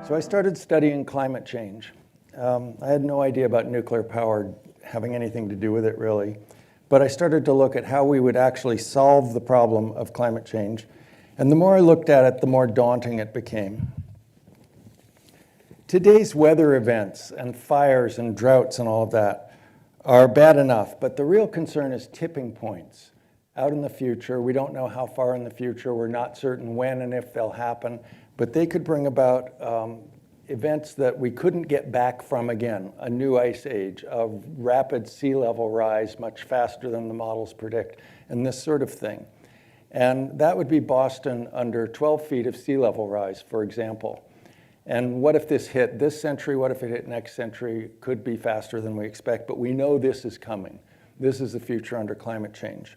So I started studying climate change. I had no idea about nuclear power having anything to do with it, really. But I started to look at how we would actually solve the problem of climate change. And the more I looked at it, the more daunting it became. Today's weather events and fires and droughts and all of that are bad enough, but the real concern is tipping points. Out in the future, we don't know how far in the future, we're not certain when and if they'll happen, but they could bring about events that we couldn't get back from again, a new ice age, a rapid sea level rise much faster than the models predict, and this sort of thing. And that would be Boston under 12 feet of sea level rise, for example. And what if this hit this century? What if it hit next century? Could be faster than we expect, but we know this is coming. This is the future under climate change.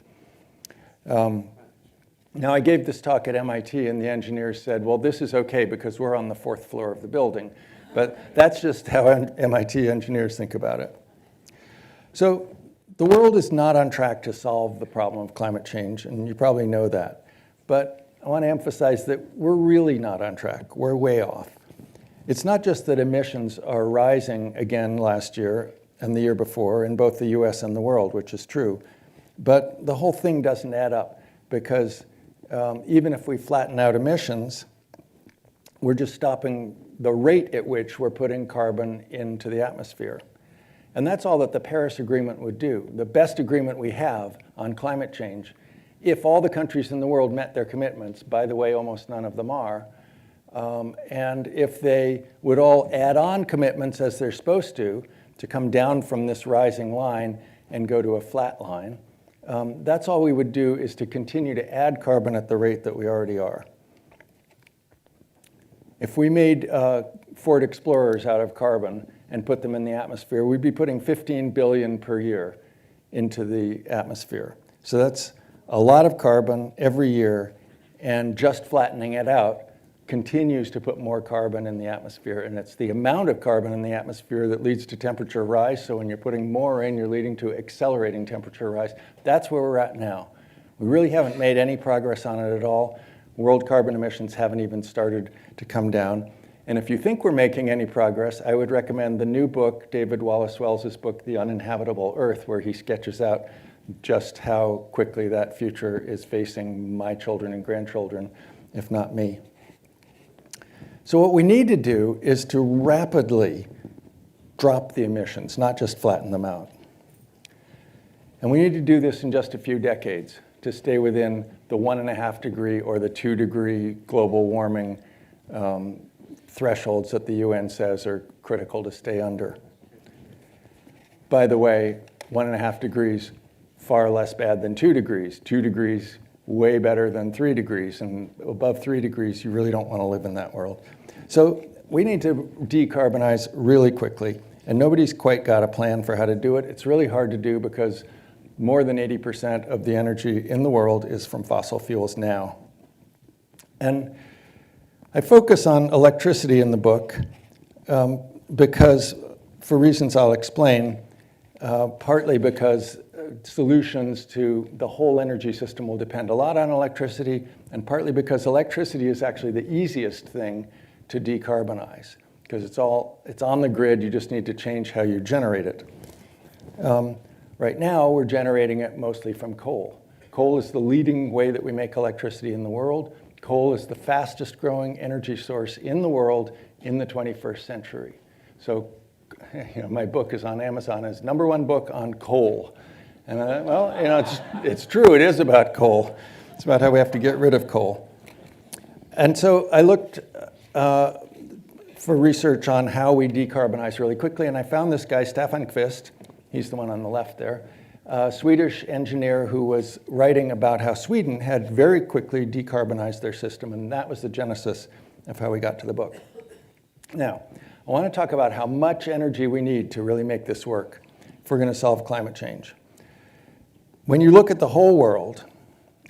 Now, I gave this talk at MIT, and the engineers said, well, this is okay because we're on the 4th floor of the building. But that's just how MIT engineers think about it. So the world is not on track to solve the problem of climate change, and you probably know that. But I want to emphasize that we're really not on track. We're way off. It's not just that emissions are rising again last year and the year before in both the US and the world, which is true. But the whole thing doesn't add up because even if we flatten out emissions, we're just stopping the rate at which we're putting carbon into the atmosphere. And that's all that the Paris Agreement would do. The best agreement we have on climate change, if all the countries in the world met their commitments, by the way, almost none of them are, and if they would all add on commitments as they're supposed to come down from this rising line and go to a flat line, that's all we would do is to continue to add carbon at the rate that we already are. If we made Ford Explorers out of carbon and put them in the atmosphere, we'd be putting 15 billion per year into the atmosphere. So that's a lot of carbon every year, and just flattening it out continues to put more carbon in the atmosphere, and it's the amount of carbon in the atmosphere that leads to temperature rise. So when you're putting more in, you're leading to accelerating temperature rise. That's where we're at now. We really haven't made any progress on it at all. World carbon emissions haven't even started to come down. And if you think we're making any progress, I would recommend the new book, David Wallace Wells's book, The Uninhabitable Earth, where he sketches out just how quickly that future is facing my children and grandchildren, if not me. So what we need to do is to rapidly drop the emissions, not just flatten them out. And we need to do this in just a few decades to stay within the 1.5 degree or the 2 degree global warming thresholds that the UN says are critical to stay under. By the way, 1.5 degrees, far less bad than 2 degrees. 2 degrees, way better than 3 degrees. And above 3 degrees, you really don't want to live in that world. So we need to decarbonize really quickly. And nobody's quite got a plan for how to do it. It's really hard to do because more than 80% of the energy in the world is from fossil fuels now. And I focus on electricity in the book because, for reasons I'll explain, partly because solutions to the whole energy system will depend a lot on electricity, and partly because electricity is actually the easiest thing to decarbonize, because it's on the grid, you just need to change how you generate it. Right now, we're generating it mostly from coal. Coal is the leading way that we make electricity in the world. Coal is the fastest growing energy source in the world in the 21st century. So, my book is on Amazon as #1 book on coal. And well, it's true, it is about coal. It's about how we have to get rid of coal. And so I looked for research on how we decarbonize really quickly, and I found this guy, Staffan Kvist. He's the one on the left there, a Swedish engineer who was writing about how Sweden had very quickly decarbonized their system, and that was the genesis of how we got to the book. Now, I want to talk about how much energy we need to really make this work if we're going to solve climate change. When you look at the whole world,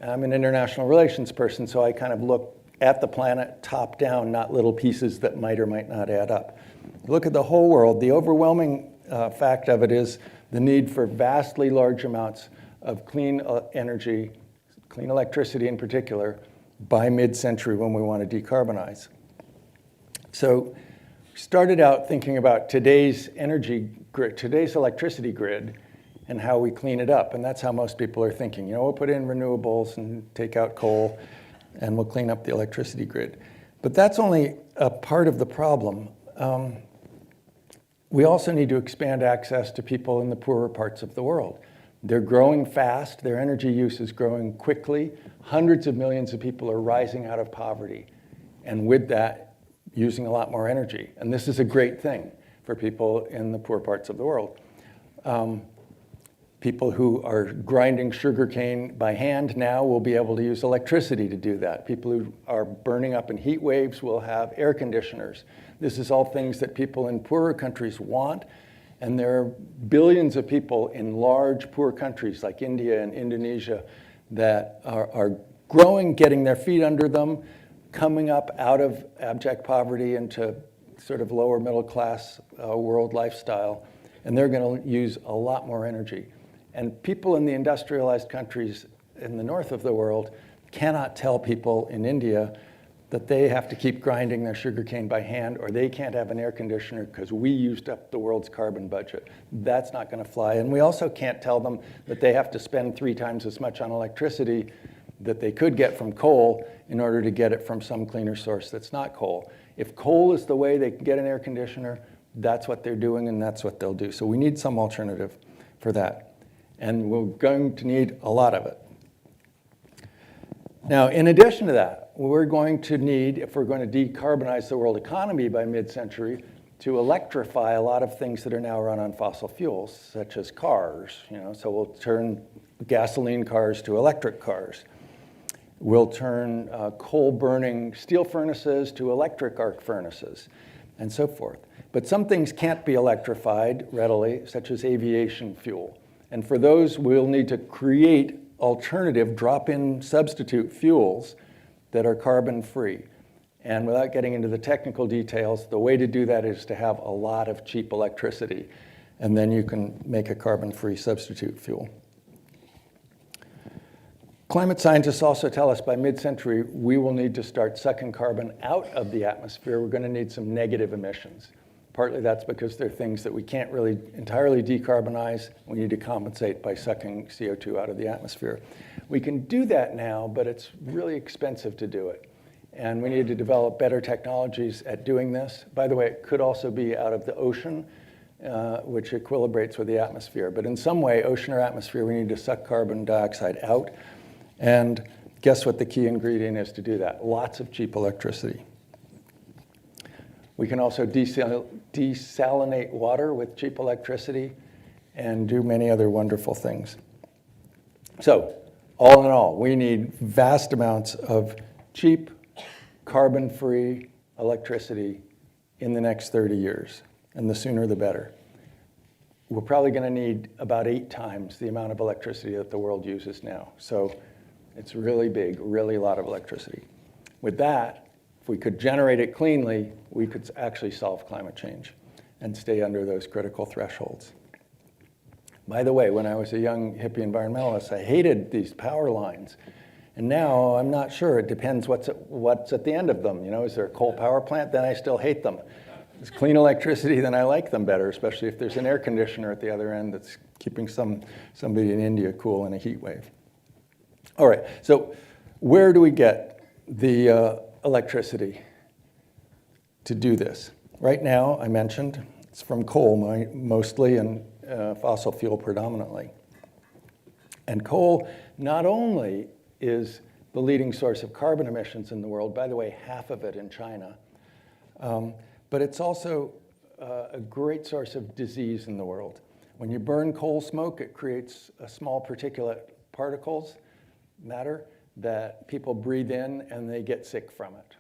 I'm an international relations person, so I kind of look at the planet top down, not little pieces that might or might not add up. Look at the whole world. The overwhelming fact of it is the need for vastly large amounts of clean energy, clean electricity in particular, by mid-century when we want to decarbonize. So started out thinking about today's energy grid, today's electricity grid, and how we clean it up. And that's how most people are thinking. We'll put in renewables and take out coal, and we'll clean up the electricity grid. But that's only a part of the problem. We also need to expand access to people in the poorer parts of the world. They're growing fast. Their energy use is growing quickly. Hundreds of millions of people are rising out of poverty. And with that, using a lot more energy. And this is a great thing for people in the poor parts of the world. People who are grinding sugarcane by hand now will be able to use electricity to do that. People who are burning up in heat waves will have air conditioners. This is all things that people in poorer countries want. And there are billions of people in large poor countries like India and Indonesia that are growing, getting their feet under them, coming up out of abject poverty into sort of lower middle class world lifestyle. And they're going to use a lot more energy. And people in the industrialized countries in the north of the world cannot tell people in India that they have to keep grinding their sugarcane by hand, or they can't have an air conditioner because we used up the world's carbon budget. That's not going to fly. And we also can't tell them that they have to spend 3 times as much on electricity that they could get from coal in order to get it from some cleaner source that's not coal. If coal is the way they can get an air conditioner, that's what they're doing and that's what they'll do. So we need some alternative for that. And we're going to need a lot of it. Now, in addition to that, we're going to need, if we're going to decarbonize the world economy by mid-century, to electrify a lot of things that are now run on fossil fuels, such as cars. So we'll turn gasoline cars to electric cars. We'll turn coal-burning steel furnaces to electric arc furnaces, and so forth. But some things can't be electrified readily, such as aviation fuel. And for those, we'll need to create alternative drop-in substitute fuels that are carbon-free. And without getting into the technical details, the way to do that is to have a lot of cheap electricity. And then you can make a carbon-free substitute fuel. Climate scientists also tell us by mid-century, we will need to start sucking carbon out of the atmosphere. We're going to need some negative emissions. Partly that's because they're things that we can't really entirely decarbonize. We need to compensate by sucking CO2 out of the atmosphere. We can do that now, but it's really expensive to do it. And we need to develop better technologies at doing this. By the way, it could also be out of the ocean, which equilibrates with the atmosphere. But in some way, ocean or atmosphere, we need to suck carbon dioxide out. And guess what the key ingredient is to do that? Lots of cheap electricity. We can also desalinate water with cheap electricity and do many other wonderful things. So, all in all, we need vast amounts of cheap, carbon-free electricity in the next 30 years, and the sooner the better. We're probably going to need about 8 times the amount of electricity that the world uses now. So it's really big, really a lot of electricity. With that, if we could generate it cleanly, we could actually solve climate change and stay under those critical thresholds. By the way, when I was a young hippie environmentalist, I hated these power lines. And now I'm not sure. It depends what's at the end of them. Is there a coal power plant? Then I still hate them. If it's clean electricity, then I like them better, especially if there's an air conditioner at the other end that's keeping somebody in India cool in a heat wave. All right, so where do we get the electricity to do this? Right now, I mentioned, it's from coal mostly and fossil fuel predominantly. And coal not only is the leading source of carbon emissions in the world, by the way, half of it in China, but it's also a great source of disease in the world. When you burn coal smoke, it creates a small particulate particles, matter, that people breathe in and they get sick from it.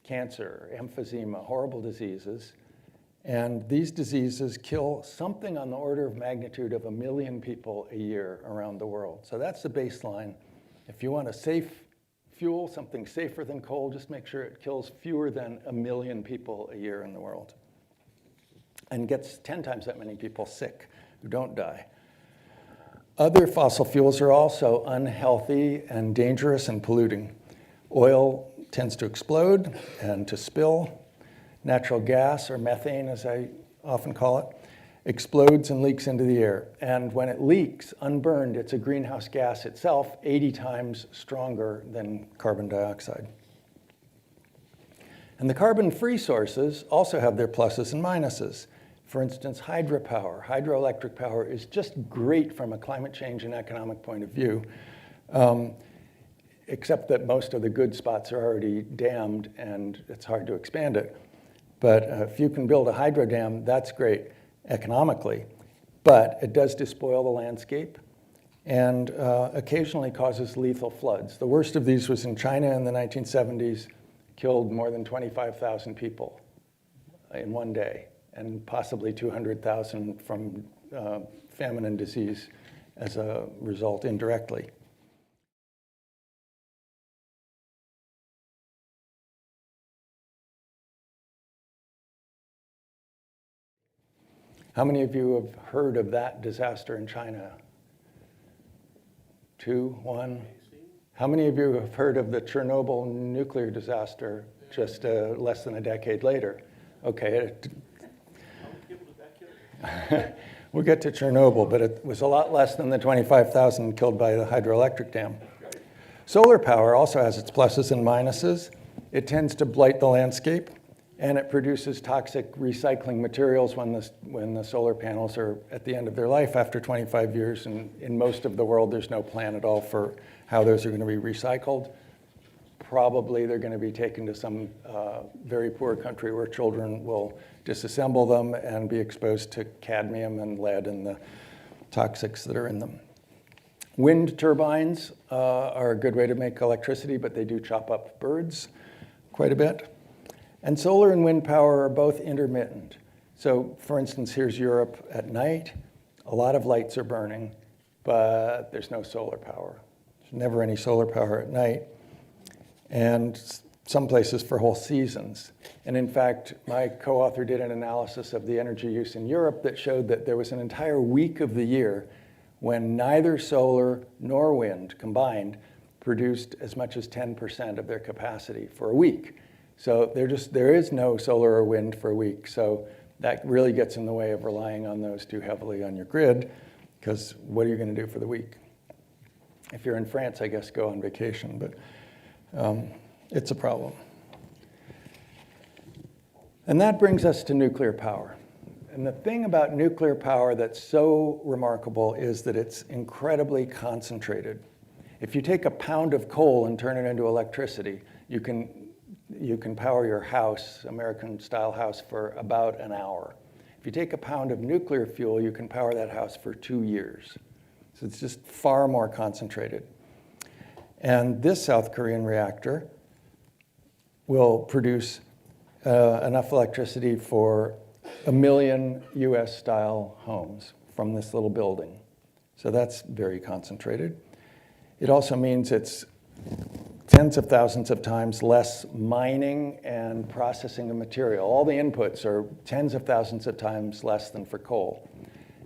Cancer, emphysema, horrible diseases. And these diseases kill something on the order of magnitude of 1 million people a year around the world. So that's the baseline. If you want a safe fuel, something safer than coal, just make sure it kills fewer than 1 million people a year in the world. And gets 10 times that many people sick who don't die. Other fossil fuels are also unhealthy and dangerous and polluting. Oil tends to explode and to spill. Natural gas, or methane as I often call it, explodes and leaks into the air. And when it leaks, unburned, it's a greenhouse gas itself, 80 times stronger than carbon dioxide. And the carbon-free sources also have their pluses and minuses. For instance, hydropower. Hydroelectric power is just great from a climate change and economic point of view, except that most of the good spots are already dammed and it's hard to expand it. But if you can build a hydro dam, that's great economically, but it does despoil the landscape and occasionally causes lethal floods. The worst of these was in China in the 1970s, killed more than 25,000 people in one day, and possibly 200,000 from famine and disease as a result indirectly. How many of you have heard of that disaster in China? 2, 1. How many of you have heard of the Chernobyl nuclear disaster just less than a decade later? Okay. We'll get to Chernobyl, but it was a lot less than the 25,000 killed by the hydroelectric dam. Solar power also has its pluses and minuses. It tends to blight the landscape, and it produces toxic recycling materials when the solar panels are at the end of their life after 25 years. And in most of the world, there's no plan at all for how those are going to be recycled. Probably they're going to be taken to some very poor country where children will disassemble them and be exposed to cadmium and lead and the toxics that are in them. Wind turbines are a good way to make electricity, but they do chop up birds quite a bit. And solar and wind power are both intermittent. So for instance, here's Europe at night. A lot of lights are burning, but there's no solar power. There's never any solar power at night. And some places for whole seasons. And in fact, my co-author did an analysis of the energy use in Europe that showed that there was an entire week of the year when neither solar nor wind combined produced as much as 10% of their capacity for a week. So there is no solar or wind for a week. So that really gets in the way of relying on those too heavily on your grid, because what are you going to do for the week? If you're in France, I guess go on vacation, but it's a problem. And that brings us to nuclear power. And the thing about nuclear power that's so remarkable is that it's incredibly concentrated. If you take a pound of coal and turn it into electricity, you can power your house, American-style house, for about an hour. If you take a pound of nuclear fuel, you can power that house for 2 years. So it's just far more concentrated. And this South Korean reactor will produce enough electricity for 1 million US-style homes from this little building. So that's very concentrated. It also means it's tens of thousands of times less mining and processing of material. All the inputs are tens of thousands of times less than for coal.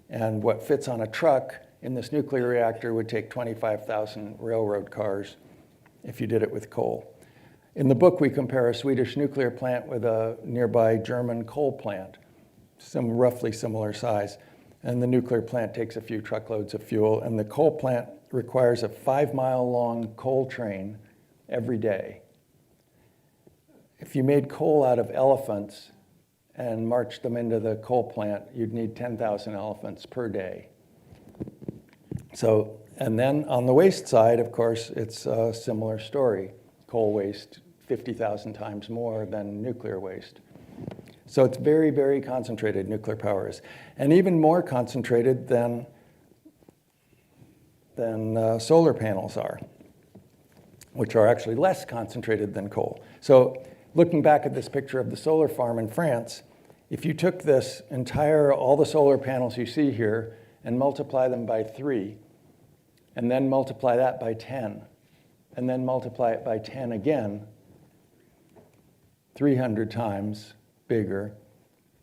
And what fits on a truck in this nuclear reactor would take 25,000 railroad cars if you did it with coal. In the book, we compare a Swedish nuclear plant with a nearby German coal plant, some roughly similar size. And the nuclear plant takes a few truckloads of fuel, and the coal plant requires a 5-mile-long coal train every day. If you made coal out of elephants and marched them into the coal plant, you'd need 10,000 elephants per day. So, and then on the waste side, of course, it's a similar story. Coal waste, 50,000 times more than nuclear waste. So it's very, very concentrated, nuclear power is. And even more concentrated than solar panels are, which are actually less concentrated than coal. So looking back at this picture of the solar farm in France, if you took this all the solar panels you see here, and multiply them by 3, and then multiply that by 10, and then multiply it by 10 again, 300 times bigger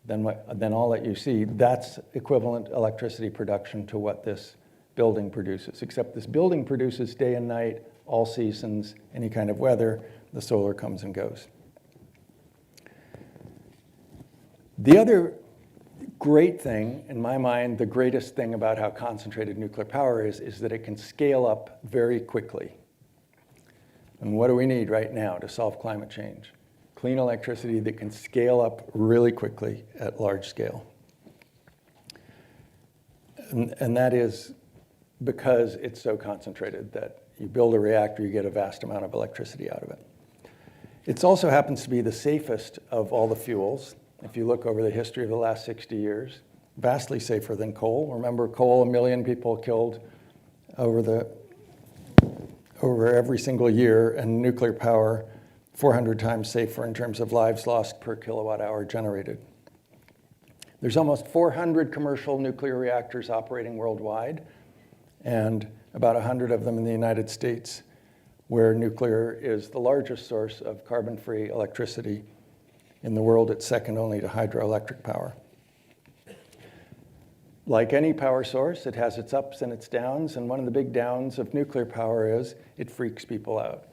than all that you see, that's equivalent electricity production to what this building produces, except this building produces day and night, all seasons, any kind of weather. The solar comes and goes. The other great thing, in my mind, the greatest thing about how concentrated nuclear power is that it can scale up very quickly. And what do we need right now to solve climate change? Clean electricity that can scale up really quickly at large scale. And that is because it's so concentrated that you build a reactor, you get a vast amount of electricity out of it. It also happens to be the safest of all the fuels. If you look over the history of the last 60 years, vastly safer than coal. Remember, coal, 1 million people killed over every single year, and nuclear power, 400 times safer in terms of lives lost per kilowatt hour generated. There's almost 400 commercial nuclear reactors operating worldwide, and about 100 of them in the United States, where nuclear is the largest source of carbon-free electricity in the world. It's second only to hydroelectric power. Like any power source, it has its ups and its downs, and one of the big downs of nuclear power is it freaks people out.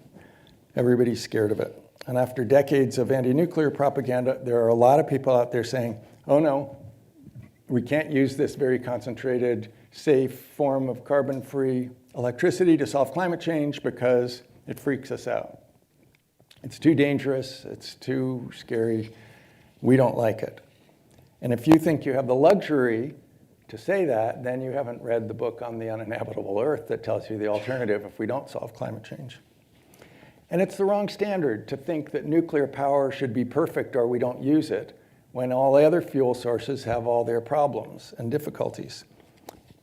Everybody's scared of it. And after decades of anti-nuclear propaganda, there are a lot of people out there saying, oh no, we can't use this very concentrated, safe form of carbon-free electricity to solve climate change because it freaks us out. It's too dangerous, it's too scary, we don't like it. And if you think you have the luxury to say that, then you haven't read the book on the uninhabitable Earth that tells you the alternative if we don't solve climate change. And it's the wrong standard to think that nuclear power should be perfect or we don't use it when all the other fuel sources have all their problems and difficulties.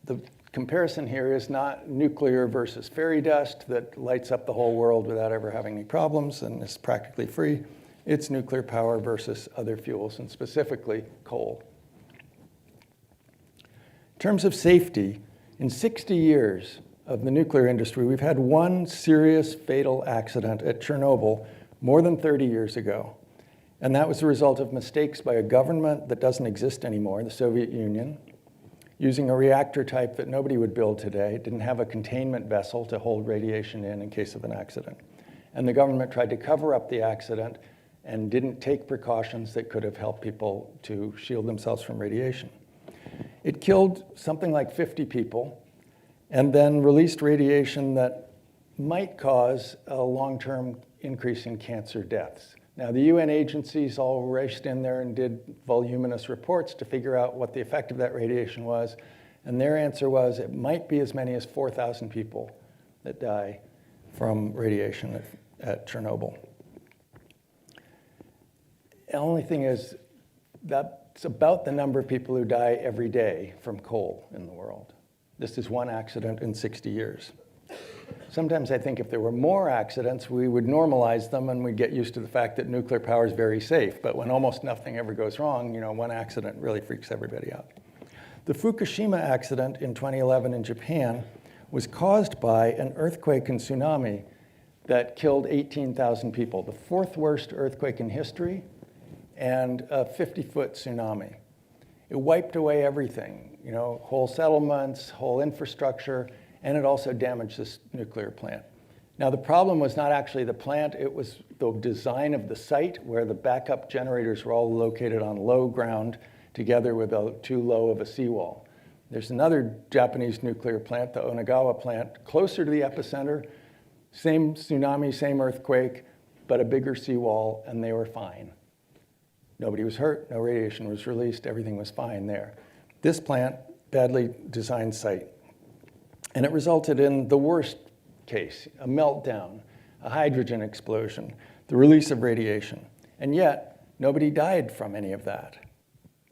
The comparison here is not nuclear versus fairy dust that lights up the whole world without ever having any problems and is practically free. It's nuclear power versus other fuels, and specifically coal. In terms of safety, in 60 years of the nuclear industry, we've had one serious fatal accident at Chernobyl more than 30 years ago. And that was the result of mistakes by a government that doesn't exist anymore, the Soviet Union, using a reactor type that nobody would build today. It didn't have a containment vessel to hold radiation in case of an accident. And the government tried to cover up the accident and didn't take precautions that could have helped people to shield themselves from radiation. It killed something like 50 people and then released radiation that might cause a long-term increase in cancer deaths. Now, the UN agencies all raced in there and did voluminous reports to figure out what the effect of that radiation was, and their answer was it might be as many as 4,000 people that die from radiation at Chernobyl. The only thing is that's about the number of people who die every day from coal in the world. This is one accident in 60 years. Sometimes I think if there were more accidents, we would normalize them and we'd get used to the fact that nuclear power is very safe. But when almost nothing ever goes wrong, one accident really freaks everybody out. The Fukushima accident in 2011 in Japan was caused by an earthquake and tsunami that killed 18,000 people, the fourth worst earthquake in history, and a 50-foot tsunami. It wiped away everything, whole settlements, whole infrastructure, and it also damaged this nuclear plant. Now, the problem was not actually the plant, it was the design of the site where the backup generators were all located on low ground together with too low of a seawall. There's another Japanese nuclear plant, the Onagawa plant, closer to the epicenter, same tsunami, same earthquake, but a bigger seawall, and they were fine. Nobody was hurt, no radiation was released, everything was fine there. This plant, badly designed site. And it resulted in the worst case, a meltdown, a hydrogen explosion, the release of radiation. And yet, nobody died from any of that.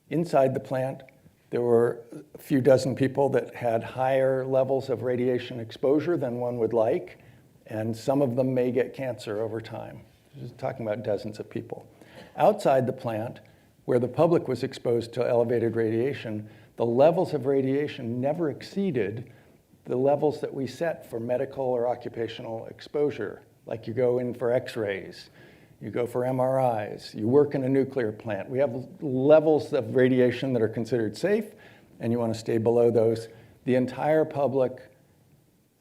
Inside the plant, there were a few dozen people that had higher levels of radiation exposure than one would like, and some of them may get cancer over time. Just talking about dozens of people. Outside the plant, where the public was exposed to elevated radiation, the levels of radiation never exceeded the levels that we set for medical or occupational exposure. Like you go in for x-rays, you go for MRIs, you work in a nuclear plant. We have levels of radiation that are considered safe, and you want to stay below those. The entire public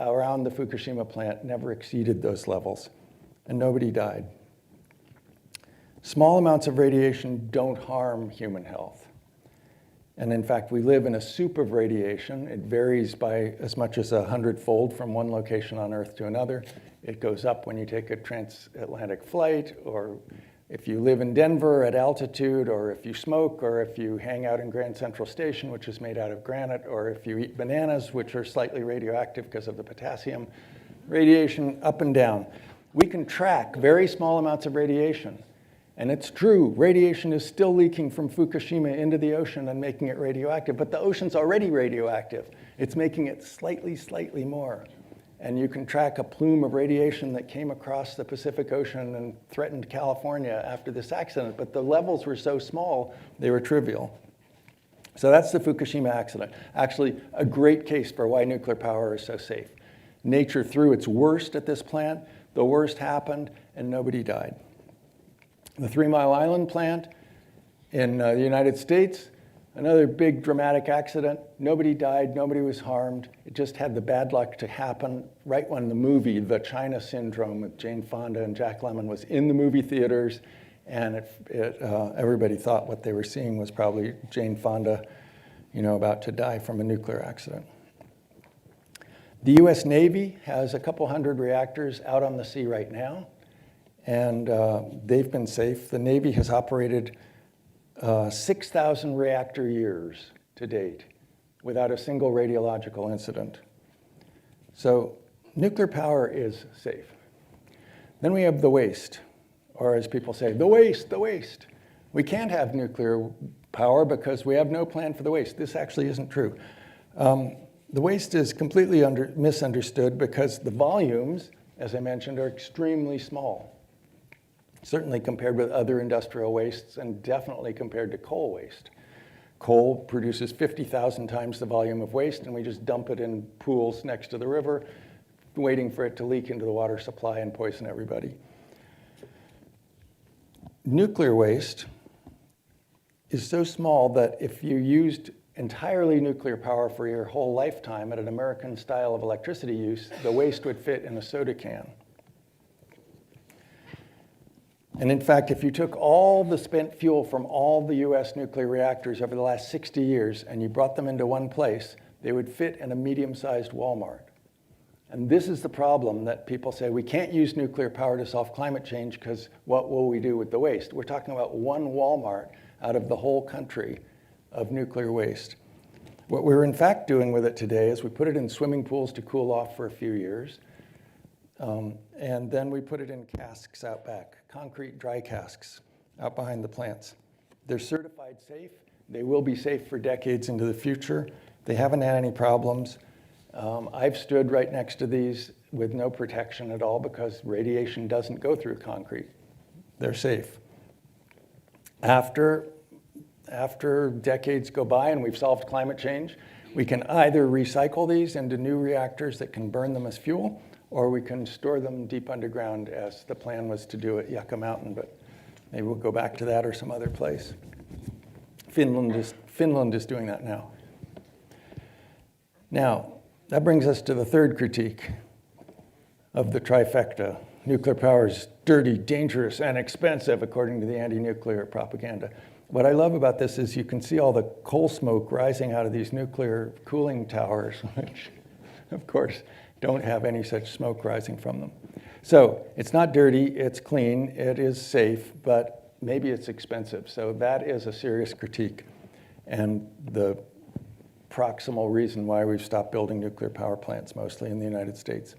around the Fukushima plant never exceeded those levels, and nobody died. Small amounts of radiation don't harm human health. And in fact, we live in a soup of radiation. It varies by as much as 100-fold from one location on Earth to another. It goes up when you take a transatlantic flight, or if you live in Denver at altitude, or if you smoke, or if you hang out in Grand Central Station, which is made out of granite, or if you eat bananas, which are slightly radioactive because of the potassium. Radiation up and down. We can track very small amounts of radiation. And it's true, radiation is still leaking from Fukushima into the ocean and making it radioactive, but the ocean's already radioactive. It's making it slightly more. And you can track a plume of radiation that came across the Pacific Ocean and threatened California after this accident, but the levels were so small, they were trivial. So that's the Fukushima accident. Actually, a great case for why nuclear power is so safe. Nature threw its worst at this plant, the worst happened, and nobody died. The 3 Mile Island plant in the United States, another big dramatic accident. Nobody died, nobody was harmed. It just had the bad luck to happen right when the movie, The China Syndrome with Jane Fonda and Jack Lemmon, was in the movie theaters. And everybody thought what they were seeing was probably Jane Fonda, about to die from a nuclear accident. The US Navy has a couple hundred reactors out on the sea right now. And they've been safe. The Navy has operated 6,000 reactor years to date without a single radiological incident. So nuclear power is safe. Then we have the waste, or as people say, the waste. We can't have nuclear power because we have no plan for the waste. This actually isn't true. The waste is completely misunderstood because the volumes, as I mentioned, are extremely small. Certainly compared with other industrial wastes, and definitely compared to coal waste. Coal produces 50,000 times the volume of waste, and we just dump it in pools next to the river, waiting for it to leak into the water supply and poison everybody. Nuclear waste is so small that if you used entirely nuclear power for your whole lifetime at an American style of electricity use, the waste would fit in a soda can. And in fact, if you took all the spent fuel from all the US nuclear reactors over the last 60 years and you brought them into one place, they would fit in a medium-sized Walmart. And this is the problem that people say, we can't use nuclear power to solve climate change because what will we do with the waste? We're talking about one Walmart out of the whole country of nuclear waste. What we're in fact doing with it today is we put it in swimming pools to cool off for a few years. And then we put it in casks out back, concrete dry casks out behind the plants. They're certified safe. They will be safe for decades into the future. They haven't had any problems. I've stood right next to these with no protection at all because radiation doesn't go through concrete. They're safe. After decades go by and we've solved climate change, we can either recycle these into new reactors that can burn them as fuel, or we can store them deep underground as the plan was to do at Yucca Mountain, but maybe we'll go back to that or some other place. Finland is doing that now. Now, that brings us to the third critique of the trifecta. Nuclear power is dirty, dangerous, and expensive, according to the anti-nuclear propaganda. What I love about this is you can see all the coal smoke rising out of these nuclear cooling towers, which, of course, don't have any such smoke rising from them. So it's not dirty, it's clean, it is safe, but maybe it's expensive. So that is a serious critique and the proximal reason why we've stopped building nuclear power plants, mostly in the United States.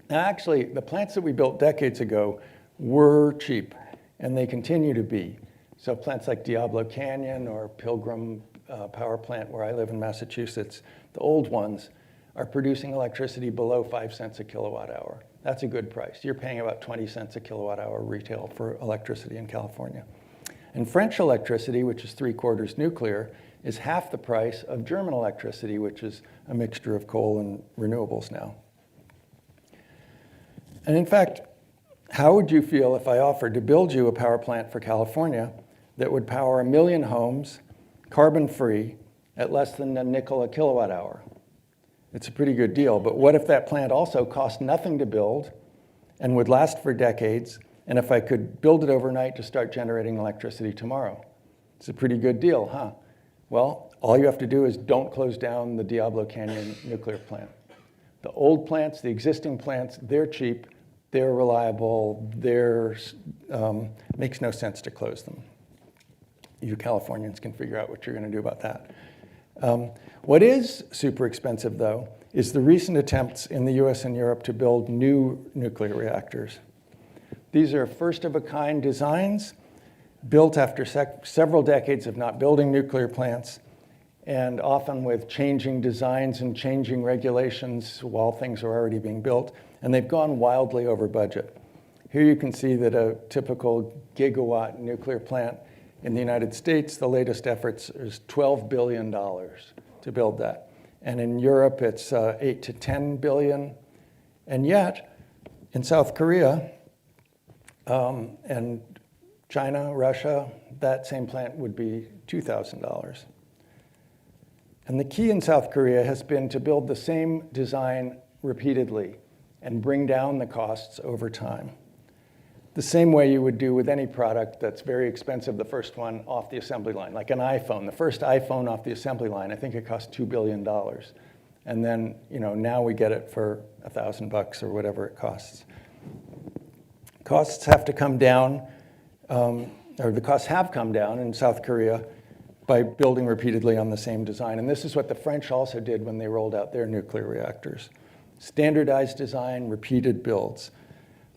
Now, actually, the plants that we built decades ago were cheap, and they continue to be. So plants like Diablo Canyon or Pilgrim Power Plant, where I live in Massachusetts, the old ones, are producing electricity below 5 cents a kilowatt hour. That's a good price. You're paying about 20 cents a kilowatt hour retail for electricity in California. And French electricity, which is 3/4 nuclear, is half the price of German electricity, which is a mixture of coal and renewables now. And in fact, how would you feel if I offered to build you a power plant for California that would power 1 million homes, carbon-free, at less than a nickel a kilowatt hour? It's a pretty good deal, but what if that plant also cost nothing to build and would last for decades And if I could build it overnight to start generating electricity tomorrow, it's a pretty good deal, huh? Well, all you have to do is don't close down the Diablo Canyon nuclear plant. The old plants, the existing plants, they're cheap, they're reliable, makes no sense to close them. You Californians can figure out what you're going to do about that. What is super expensive, though, is the recent attempts in the US and Europe to build new nuclear reactors. These are first-of-a-kind designs built after several decades of not building nuclear plants, and often with changing designs and changing regulations while things are already being built, and they've gone wildly over budget. Here you can see that a typical gigawatt nuclear plant in the United States, the latest efforts is $12 billion to build that. And in Europe, it's 8 to 10 billion. And yet, in South Korea and China, Russia, that same plant would be $2,000. And the key in South Korea has been to build the same design repeatedly and bring down the costs over time. The same way you would do with any product that's very expensive, the first one off the assembly line, like an iPhone. The first iPhone off the assembly line, I think it cost $2 billion. And then, now we get it for $1,000 or whatever it costs. Costs have to come down, or the costs have come down in South Korea by building repeatedly on the same design. And this is what the French also did when they rolled out their nuclear reactors. Standardized design, repeated builds.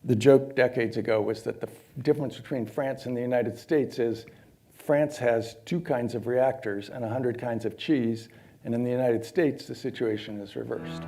The joke decades ago was that the difference between France and the United States is France has 2 kinds of reactors and 100 kinds of cheese, and in the United States, the situation is reversed.